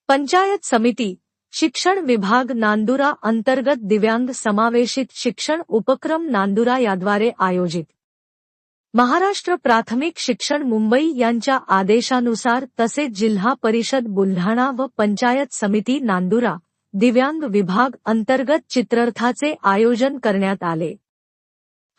पंचायत समिती, शिक्षण विभाग नांदुरा अंतर्गत दिव्यांग समावेशित शिक्षण उपक्रम नांदुरा याद्वारे आयोजित महाराष्ट्र प्राथमिक शिक्षण मुंबई यांच्या आदेशानुसार तसेच जिल्हा परिषद बुलढाणा व पंचायत समिती नांदुरा दिव्यांग विभाग अंतर्गत चित्ररथाचे आयोजन करण्यात आले।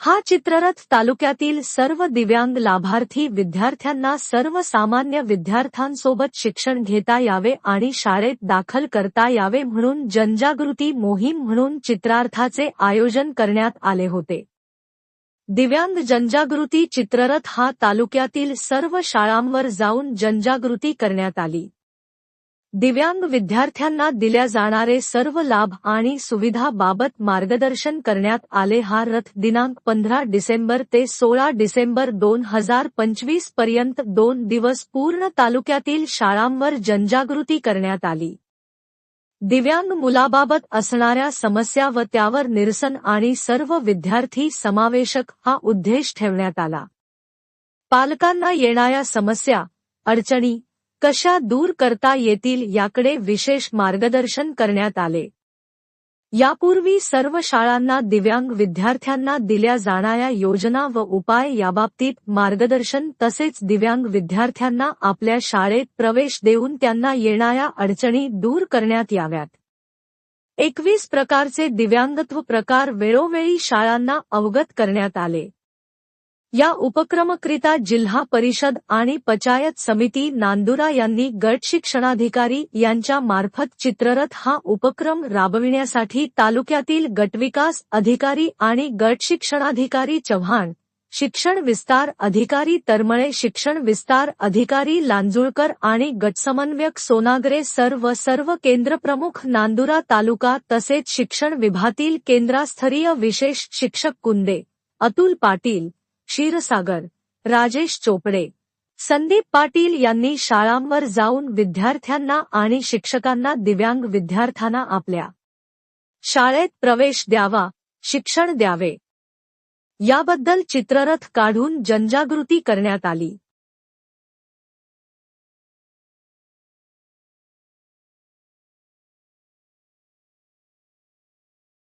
हा चित्ररथ तालुक्यातील सर्व दिव्यांग लाभार्थी विद्यार्थ्यांना सर्वसामान्य विद्यार्थ्यांसोबत शिक्षण घेता यावे आणि शाळेत दाखल करता यावे म्हणून जनजागृती मोहीम म्हणून चित्ररथाचे आयोजन करण्यात आले होते। दिव्यांग जनजागृती चित्ररथ हा तालुक्यातील सर्व शाळांवर जाऊन जनजागृती करण्यात आली। दिव्यांग विद्यार्थ्यांना दिल्या जाणारे सर्व लाभ आणि सुविधाबाबत मार्गदर्शन करण्यात आले। हा रथ दिनांक 15 डिसेंबर ते 16 डिसेंबर 2025 पर्यंत 2 दिवस पूर्ण तालुक्यातील शाळांवर जनजागृती करण्यात आली। दिव्यांग मुलाबाबत असणाऱ्या समस्या व त्यावर निरसन आणि सर्व विद्यार्थी समावेशक हा उद्देश ठेवण्यात आला। पालकांना येणाऱ्या समस्या, अडचणी कशा दूर करता येतील याकडे विशेष मार्गदर्शन करण्यात आले। यापूर्वी सर्व शाळांना दिव्यांग विद्यार्थ्यांना दिल्या जाणाऱ्या योजना व उपाय याबाबतीत मार्गदर्शन तसेच दिव्यांग विद्यार्थ्यांना आपल्या शाळेत प्रवेश देऊन त्यांना येणाऱ्या अडचणी दूर करण्यात याव्यात। 21 प्रकारचे दिव्यांगत्व प्रकार वेळोवेळी शाळांना अवगत करण्यात आले। या उपक्रमाकरिता जिल्हा परिषद आणि पंचायत समिती नांदुरा यांनी गट शिक्षणाधिकारी यांच्या मार्फत चित्ररथ हा उपक्रम राबविण्यासाठी तालुक्यातील गटविकास अधिकारी आणि गट शिक्षणाधिकारी चव्हाण, शिक्षण विस्तार अधिकारी तरमळे, शिक्षण विस्तार अधिकारी लांजुळकर आणि गटसमन्वयक सोनागरे सर्व केंद्रप्रमुख नांदुरा तालुका तसेच शिक्षण विभागातील केंद्रस्तरीय विशेष शिक्षक कुंदे, अतुल पाटील, क्षीरसागर, राजेश चोपडे, संदीप पाटील यांनी शाळांवर जाऊन विद्यार्थ्यांना आणि शिक्षकांना दिव्यांग विद्यार्थ्यांना आपल्या शाळेत प्रवेश द्यावा, शिक्षण द्यावे याबद्दल चित्ररथ काढून जनजागृती करण्यात आली।